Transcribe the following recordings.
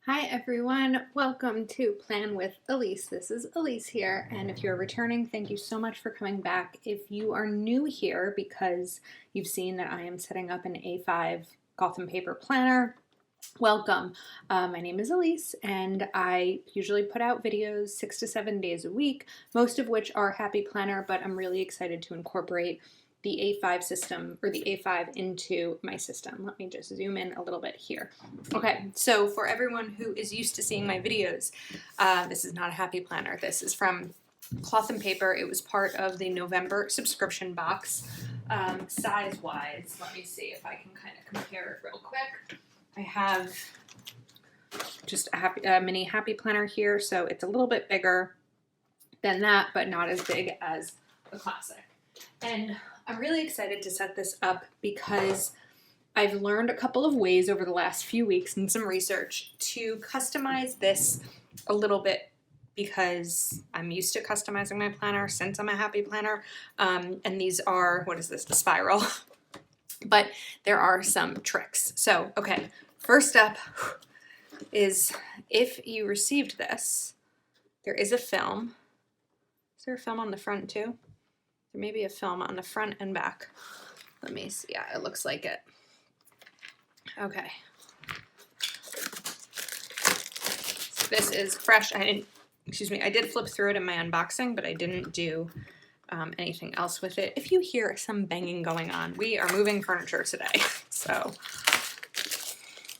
Hi everyone, welcome to Plan with Elise. This is Elise here, and if you're returning, thank you so much for coming back. If you are new here because you've seen that I am setting up an A5 Gotham paper planner, welcome. My name is Elise, and I usually put out videos 6 to 7 days a week, most of which are Happy Planner, but I'm really excited to incorporate the A5 system or the A5 into my system. Let me just zoom in a little bit here. Okay, so for everyone who is used to seeing my videos, this is not a Happy Planner. This is from Cloth and Paper. It was part of the November subscription box. Size-wise, let me see if I can kind of compare it real quick. I have just a mini Happy Planner here, so it's a little bit bigger than that, but not as big as the classic. And I'm really excited to set this up because I've learned a couple of ways over the last few weeks and some research to customize this a little bit because I'm used to customizing my planner since I'm a Happy Planner. And these are, what is this, the spiral? But there are some tricks. So, okay, first step is if you received this, there is a film. Is there a film on the front too? There may be a film on the front and back. Let me see. Yeah, it looks like it. Okay. So this is fresh. I did flip through it in my unboxing, but I didn't do anything else with it. If you hear some banging going on, we are moving furniture today. So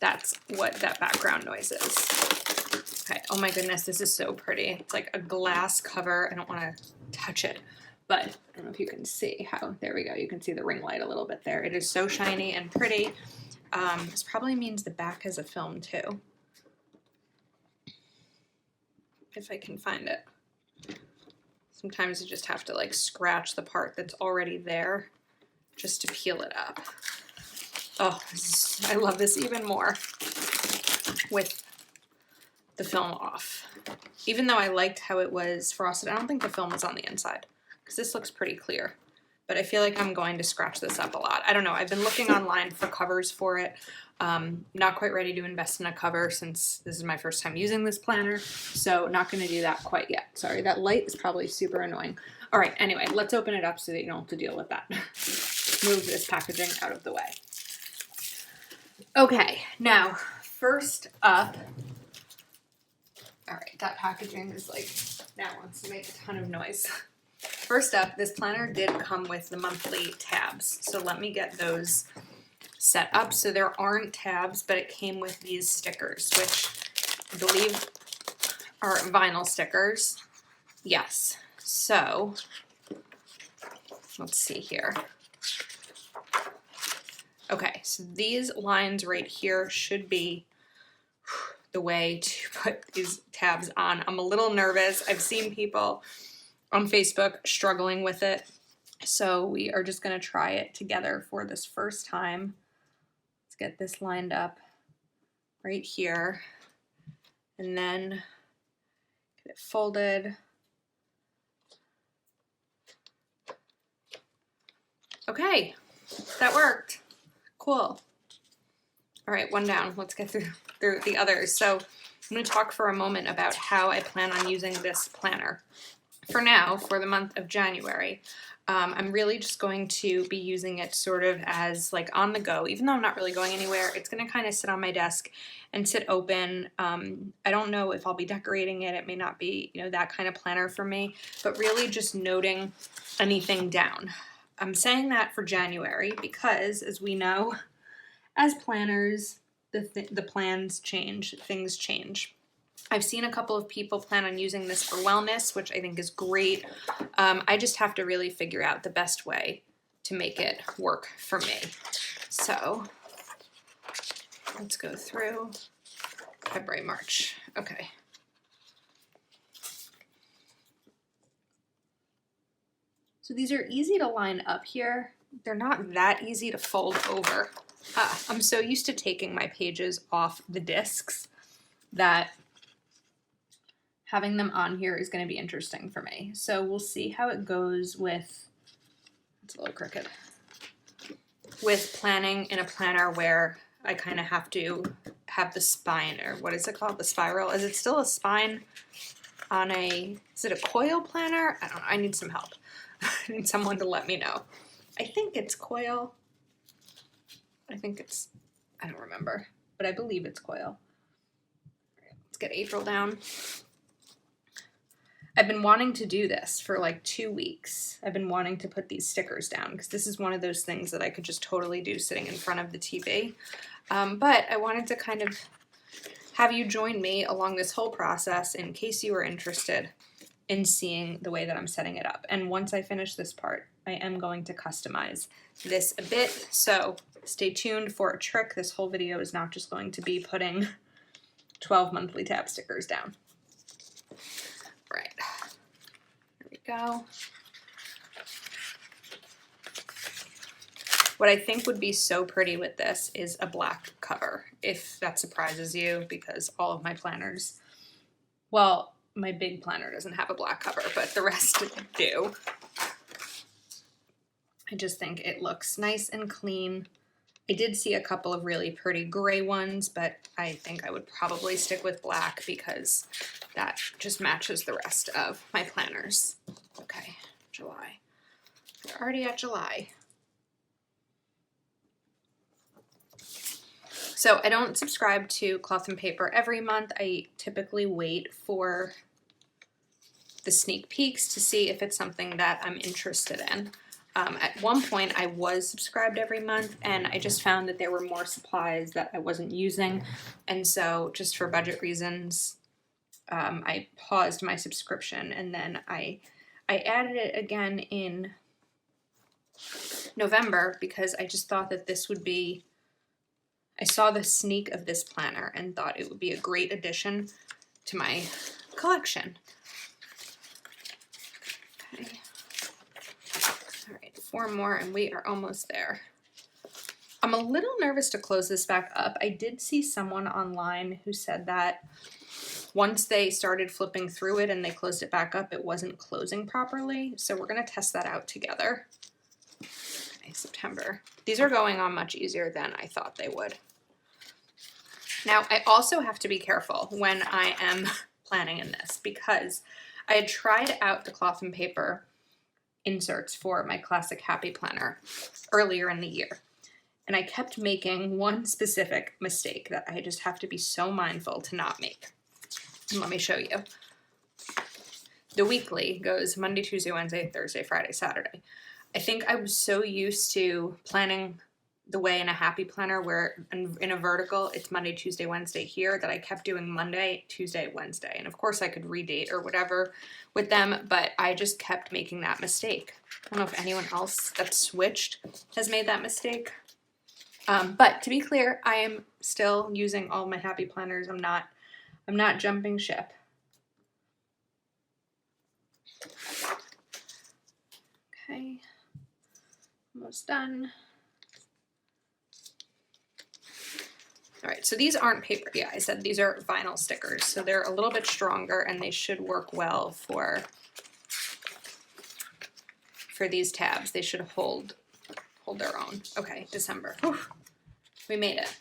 that's what that background noise is. Okay. Oh my goodness, this is so pretty. It's like a glass cover. I don't want to touch it, but I don't know if you can see how, there we go. You can see the ring light a little bit there. It is so shiny and pretty. This probably means the back has a film too. If I can find it. Sometimes you just have to like scratch the part that's already there just to peel it up. Oh, I love this even more with the film off. Even though I liked how it was frosted, I don't think the film was on the inside because this looks pretty clear. But I feel like I'm going to scratch this up a lot. I don't know. I've been looking online for covers for it. Not quite ready to invest in a cover since this is my first time using this planner. So not going to do that quite yet. Sorry, that light is probably super annoying. All right, anyway, let's open it up so that you don't have to deal with that. Move this packaging out of the way. Okay, now, first up, all right, that packaging is like, now wants to make a ton of noise. First up, this planner did come with the monthly tabs. So let me get those set up. So there aren't tabs, but it came with these stickers, which I believe are vinyl stickers. Yes. So let's see here. Okay, so these lines right here should be the way to put these tabs on. I'm a little nervous. I've seen people on Facebook struggling with it. So we are just going to try it together for this first time. Let's get this lined up right here. And then get it folded. Okay, that worked. Cool. All right, one down. Let's get through the others. So I'm going to talk for a moment about how I plan on using this planner. For now, for the month of January, I'm really just going to be using it sort of as like on the go. Even though I'm not really going anywhere, it's going to kind of sit on my desk and sit open. I don't know if I'll be decorating it. It may not be, that kind of planner for me, but really just noting anything down. I'm saying that for January because, as we know, as planners, the plans change, things change. I've seen a couple of people plan on using this for wellness, which I think is great. I just have to really figure out the best way to make it work for me. So let's go through February, March. Okay. So these are easy to line up here. They're not that easy to fold over. I'm so used to taking my pages off the discs that having them on here is going to be interesting for me. So we'll see how it goes with, it's a little crooked, with planning in a planner where I kind of have to have the spine, or what is it called? The spiral. Is it still a spine on a, is it a coil planner? I don't know. I need some help. I need someone to let me know. I think it's coil. I think it's, I don't remember, but I believe it's coil. Let's get April down. I've been wanting to do this for like 2 weeks. I've been wanting to put these stickers down because this is one of those things that I could just totally do sitting in front of the TV. But I wanted to kind of have you join me along this whole process in case you are interested in seeing the way that I'm setting it up. And once I finish this part, I am going to customize this a bit. So stay tuned for a trick. This whole video is not just going to be putting 12 monthly tab stickers down. Right, here we go. What I think would be so pretty with this is a black cover, if that surprises you, because all of my planners, well, my big planner doesn't have a black cover, but the rest do. I just think it looks nice and clean. I did see a couple of really pretty gray ones, but I think I would probably stick with black because that just matches the rest of my planners. Okay, July. We're already at July. So I don't subscribe to Cloth and Paper every month. I typically wait for the sneak peeks to see if it's something that I'm interested in. At one point I was subscribed every month, and I just found that there were more supplies that I wasn't using, and so just for budget reasons I paused my subscription, and then I added it again in November because I just thought that this would be, I saw the sneak of this planner and thought it would be a great addition to my collection. Okay. All right, 4 more and we are almost there. I'm a little nervous to close this back up. I did see someone online who said that once they started flipping through it and they closed it back up, it wasn't closing properly. So we're gonna test that out together. Okay, September. These are going on much easier than I thought they would. Now, I also have to be careful when I am planning in this because I had tried out the Cloth and Paper inserts for my classic Happy Planner earlier in the year. And I kept making one specific mistake that I just have to be so mindful to not make. And let me show you. The weekly goes Monday, Tuesday, Wednesday, Thursday, Friday, Saturday. I think I was so used to planning the way in a Happy Planner where in a vertical it's Monday, Tuesday, Wednesday here that I kept doing Monday, Tuesday, Wednesday. And of course I could redate or whatever with them, but I just kept making that mistake. I don't know if anyone else that switched has made that mistake. But to be clear, I am still using all my Happy Planners. I'm not jumping ship. Okay, almost done. All right, so these aren't paper. Yeah, I said these are vinyl stickers, so they're a little bit stronger and they should work well for these tabs. They should hold their own. Okay, December. Whew. We made it.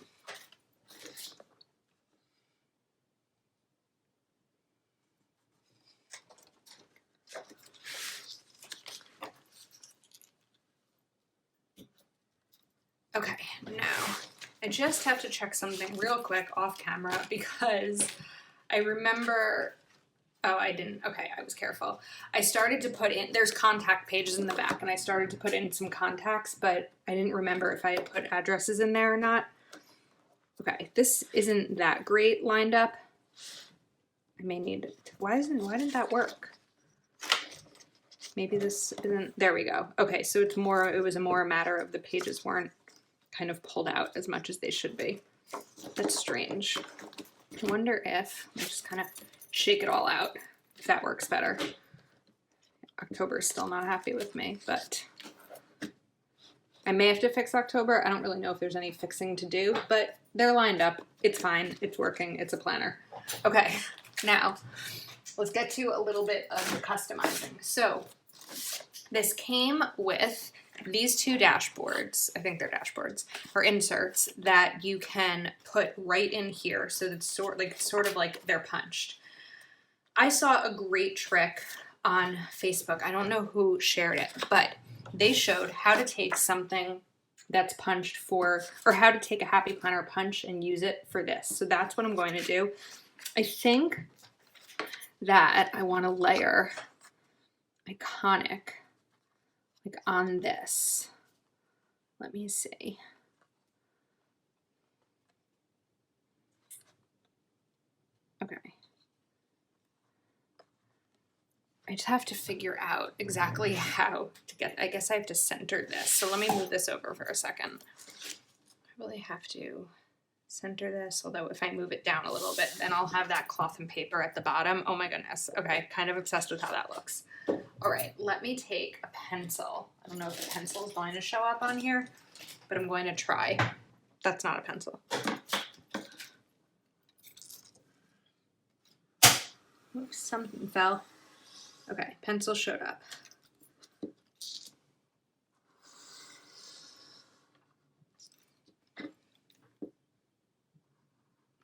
Okay, now I just have to check something real quick off camera because I remember, oh, I didn't, okay, I was careful. I started to put in, there's contact pages in the back and I started to put in some contacts, but I didn't remember if I had put addresses in there or not. Okay, this isn't that great lined up. I may need it. Why didn't that work? Maybe this isn't, there we go. Okay, so it was more a matter of the pages weren't kind of pulled out as much as they should be. That's strange. I wonder if, I just kind of shake it all out, if that works better. October is still not happy with me, but I may have to fix October. I don't really know if there's any fixing to do, but they're lined up. It's fine. It's working. It's a planner. Okay, now let's get to a little bit of the customizing. So this came with these two dashboards, I think they're dashboards, or inserts that you can put right in here. So it's sort of like they're punched. I saw a great trick on Facebook. I don't know who shared it, but they showed how to take something that's punched for, or how to take a Happy Planner punch and use it for this. So that's what I'm going to do. I think that I want to layer Iconic like on this. Let me see. Okay. I just have to figure out exactly how to get, I guess I have to center this. So let me move this over for a second. I really have to center this, although if I move it down a little bit, then I'll have that cloth and paper at the bottom. Oh my goodness. Okay, kind of obsessed with how that looks. All right, let me take a pencil. I don't know if the pencil is going to show up on here, but I'm going to try. That's not a pencil. Oops, something fell. Okay, pencil showed up.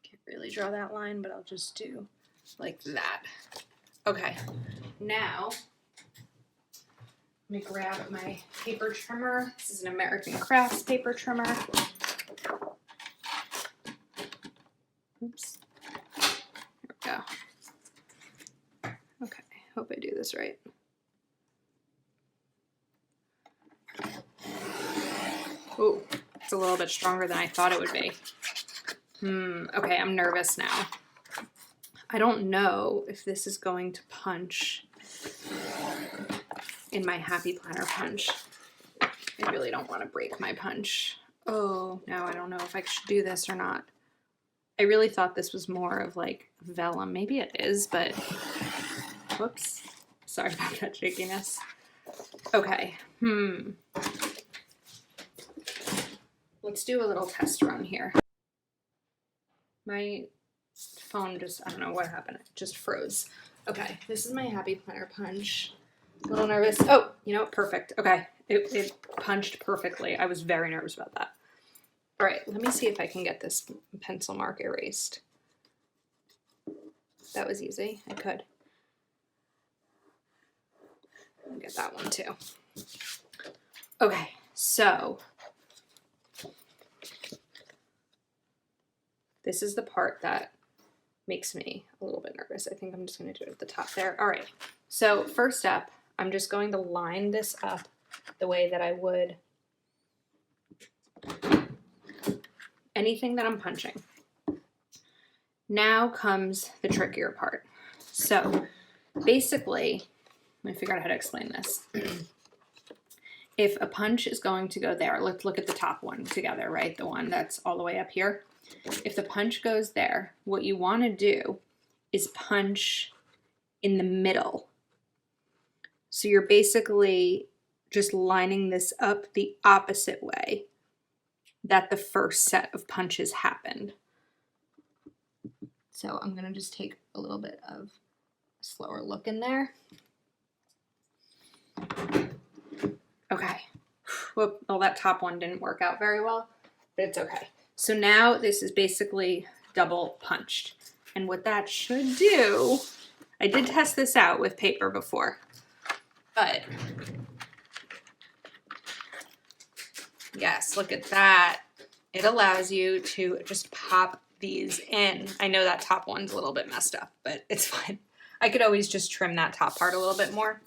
Can't really draw that line, but I'll just do like that. Okay, now let me grab my paper trimmer. This is an American Crafts paper trimmer. Oops. There we go. Okay, hope I do this right. Ooh, it's a little bit stronger than I thought it would be. Okay, I'm nervous now. I don't know if this is going to punch in my Happy Planner punch. I really don't want to break my punch. Oh, now I don't know if I should do this or not. I really thought this was more of like vellum. Maybe it is, but whoops. Sorry about that shakiness. Okay. Let's do a little test run here. My phone just, I don't know what happened. It just froze. Okay, this is my Happy Planner punch. A little nervous. Oh, you know, perfect. Okay, it punched perfectly. I was very nervous about that. All right, let me see if I can get this pencil mark erased. That was easy. I could. I'll get that one too. Okay, so this is the part that makes me a little bit nervous. I think I'm just going to do it at the top there. All right, so first up, I'm just going to line this up the way that I would anything that I'm punching. Now comes the trickier part. So basically, let me figure out how to explain this. If a punch is going to go there, let's look at the top one together, right? The one that's all the way up here. If the punch goes there, what you want to do is punch in the middle. So you're basically just lining this up the opposite way that the first set of punches happened. So I'm going to just take a little bit of a slower look in there. Okay. Whoop, well, that top one didn't work out very well, but it's okay. So now this is basically double punched. And what that should do, I did test this out with paper before, but yes, look at that. It allows you to just pop these in. I know that top one's a little bit messed up, but it's fine. I could always just trim that top part a little bit more.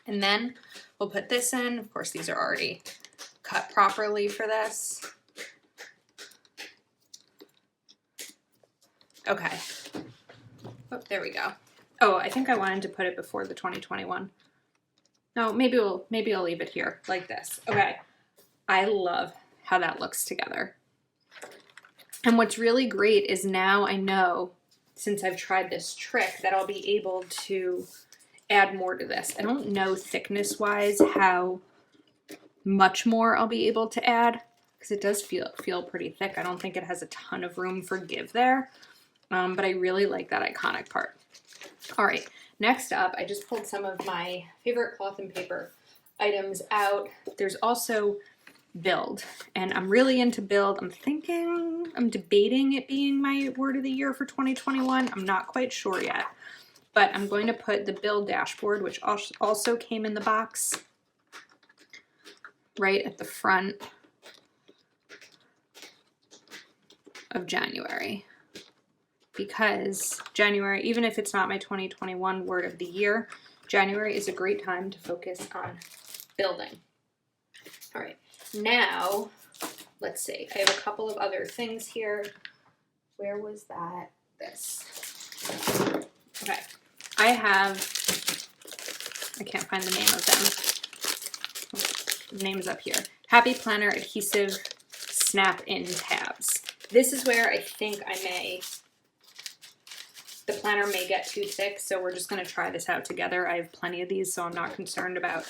And then we'll put this in. Of course, these are already cut properly for this. Okay. Oh, there we go. Oh, I think I wanted to put it before the 2021. No, maybe I'll leave it here like this. Okay. I love how that looks together. And what's really great is now I know, since I've tried this trick, that I'll be able to add more to this. I don't know thickness-wise how much more I'll be able to add, because it does feel pretty thick. I don't think it has a ton of room for give there, but I really like that iconic part. All right, next up, I just pulled some of my favorite cloth and paper. items out. There's also build, and I'm really into build. I'm debating it being my word of the year for 2021. I'm not quite sure yet, but I'm going to put the build dashboard, which also came in the box, right at the front of January, because January, even if it's not my 2021 word of the year, January is a great time to focus on building. All right, now let's see. I have a couple of other things here. Where was that? This. Okay, I can't find the name of them. The name's up here. Happy Planner Adhesive Snap-In Tabs. This is where I think the planner may get too thick, so we're just going to try this out together. I have plenty of these, so I'm not concerned about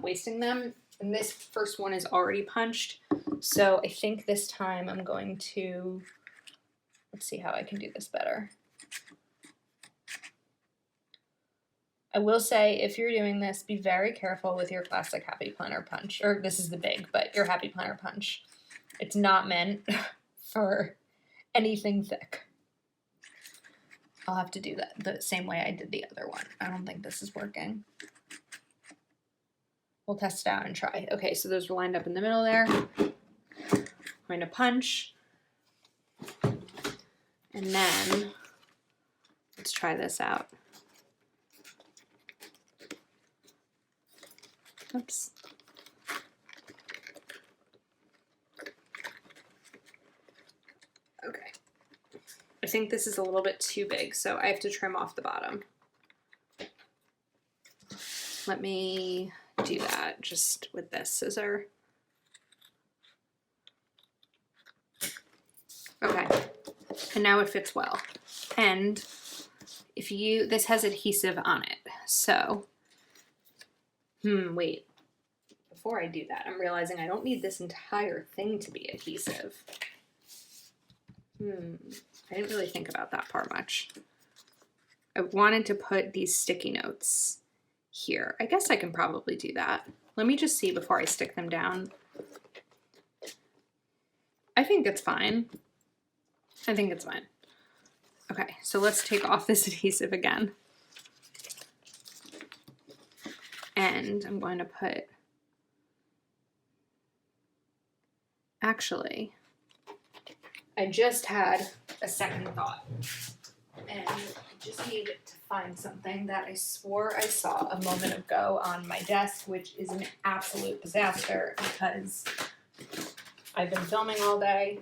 wasting them. And this first one is already punched, so I think this time I'm going to, let's see how I can do this better. I will say, if you're doing this, be very careful with your classic Happy Planner punch, or this is the big, but your Happy Planner punch. It's not meant for anything thick. I'll have to do that the same way I did the other one. I don't think this is working. We'll test it out and try. Okay, so those were lined up in the middle there. I'm going to punch. And then let's try this out. Oops. Okay. I think this is a little bit too big, so I have to trim off the bottom. Let me do that just with this scissor. Okay, and now it fits well. And if this has adhesive on it, so, wait. Before I do that, I'm realizing I don't need this entire thing to be adhesive. I didn't really think about that part much. I wanted to put these sticky notes here. I guess I can probably do that. Let me just see before I stick them down. I think it's fine. I think it's fine. Okay, so let's take off this adhesive again. And I'm going to put, actually, I just had a second thought, and I just needed to find something that I swore I saw a moment ago on my desk, which is an absolute disaster because I've been filming all day.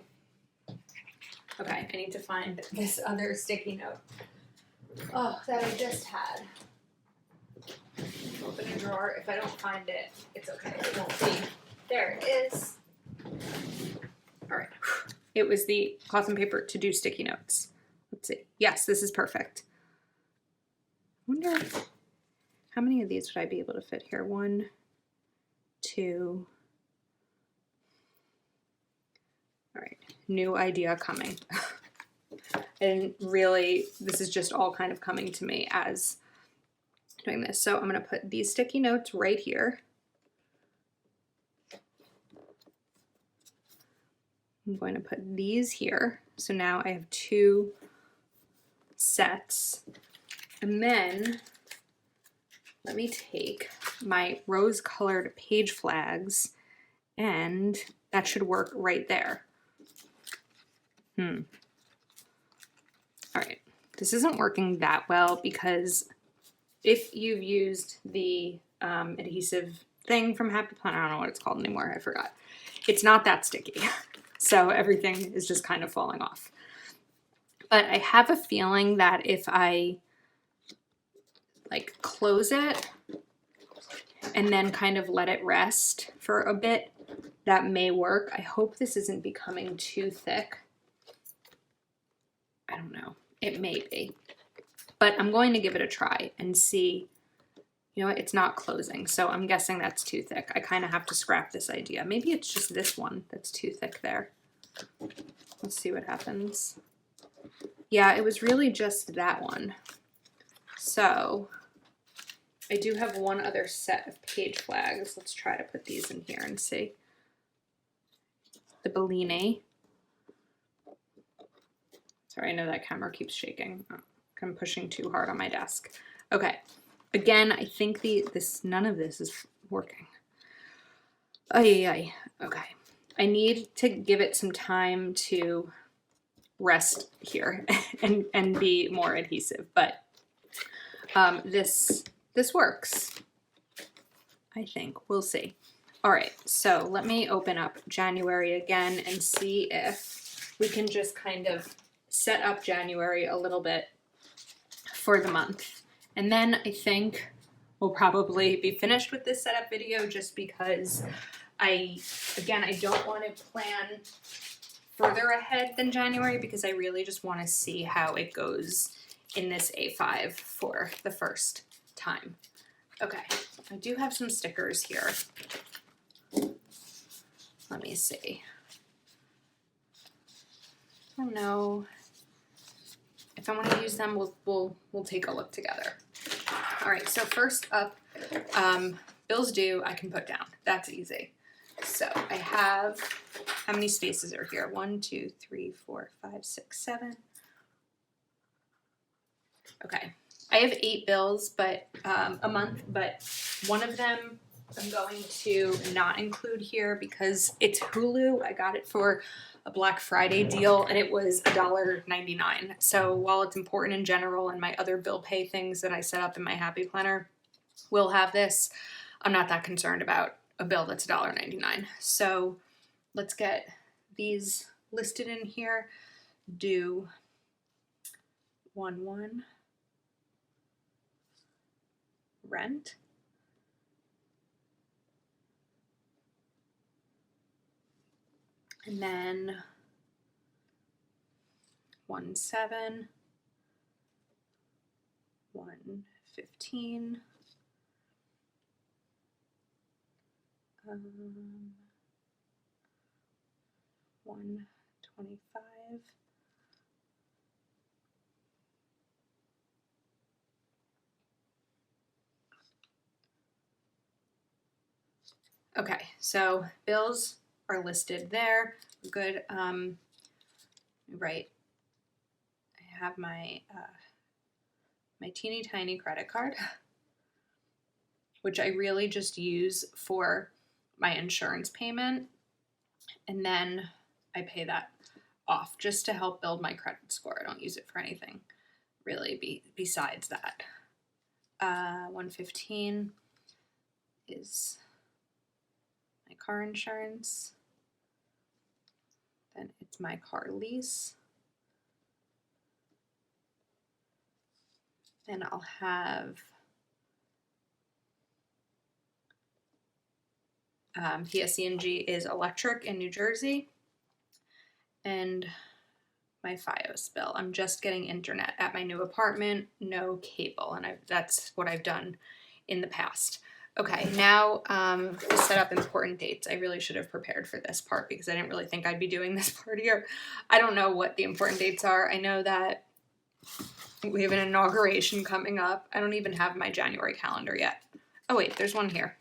Okay, I need to find this other sticky note. Oh, that I just had. Open a drawer. If I don't find it, it's okay. It won't be. There it is. All right. It was the cloth and paper to do sticky notes. Let's see. Yes, this is perfect. I wonder how many of these would I be able to fit here? 1, 2. All right, new idea coming. And really, this is just all kind of coming to me as doing this. So I'm going to put these sticky notes right here. I'm going to put these here. So now I have 2 sets. And then let me take my rose-colored page flags, and that should work right there. All right, this isn't working that well because if you've used the adhesive thing from Happy Planner, I don't know what it's called anymore, I forgot. It's not that sticky. So everything is just kind of falling off. But I have a feeling that if I like close it and then kind of let it rest for a bit, that may work. I hope this isn't becoming too thick. I don't know. It may be. But I'm going to give it a try and see. You know what? It's not closing, so I'm guessing that's too thick. I kind of have to scrap this idea. Maybe it's just this one that's too thick there. Let's see what happens. Yeah, it was really just that one. So I do have one other set of page flags. Let's try to put these in here and see. The Bellini. Sorry, I know that camera keeps shaking. I'm pushing too hard on my desk. Okay. Again, I think none of this is working. Okay. I need to give it some time to rest here and be more adhesive, but this works. I think. We'll see. All right, so let me open up January again and see if we can just kind of set up January a little bit for the month. And then I think we'll probably be finished with this setup video, just because I don't want to plan further ahead than January, because I really just want to see how it goes in this A5 for the first time. Okay, I do have some stickers here. Let me see. I don't know if I want to use them. We'll take a look together. All right, so first up, bills due I can put down. That's easy. So I have, how many spaces are here? 1, 2, 3, 4, 5, 6, 7. Okay, I have 8 bills, but a month, but one of them I'm going to not include here because it's Hulu. I got it for a Black Friday deal and it was $1.99. So while it's important in general and my other bill pay things that I set up in my Happy Planner will have this, I'm not that concerned about a bill that's $1.99. So let's get these listed in here. Due 1/1, rent, and then 1/7, 1/15, 1/25, okay, so bills are listed there. Good. Right. I have my my teeny tiny credit card, which I really just use for my insurance payment, and then I pay that off just to help build my credit score. I don't use it for anything really besides that. 1/15 is my car insurance. Then it's my car lease. Then I'll have PSE&G is electric in New Jersey, and my FiOS bill. I'm just getting internet at my new apartment, no cable, and that's what I've done in the past. Okay, now to set up important dates. I really should have prepared for this part because I didn't really think I'd be doing this part here. I don't know what the important dates are. I know that we have an inauguration coming up. I don't even have my January calendar yet. Oh wait, there's one here.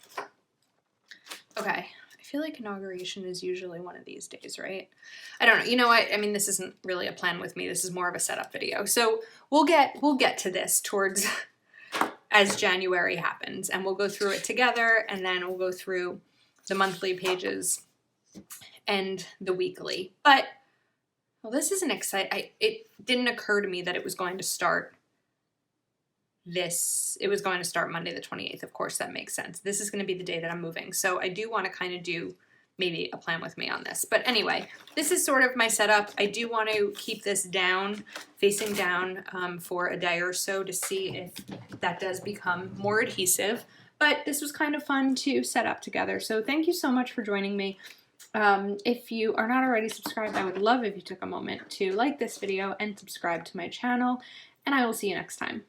Okay, I feel like inauguration is usually one of these days, right? I don't know. You know what? I mean, this isn't really a plan with me. This is more of a setup video. So we'll get to this towards as January happens, and we'll go through it together, and then we'll go through the monthly pages and the weekly. But well, this isn't exciting. It didn't occur to me that it was going to start it was going to start Monday the 28th. Of course, that makes sense. This is going to be the day that I'm moving. So I do want to kind of do maybe a plan with me on this. But anyway, this is sort of my setup. I do want to keep this down, facing down for a day or so to see if that does become more adhesive. But this was kind of fun to set up together. So thank you so much for joining me. If you are not already subscribed, I would love if you took a moment to like this video and subscribe to my channel. And I will see you next time.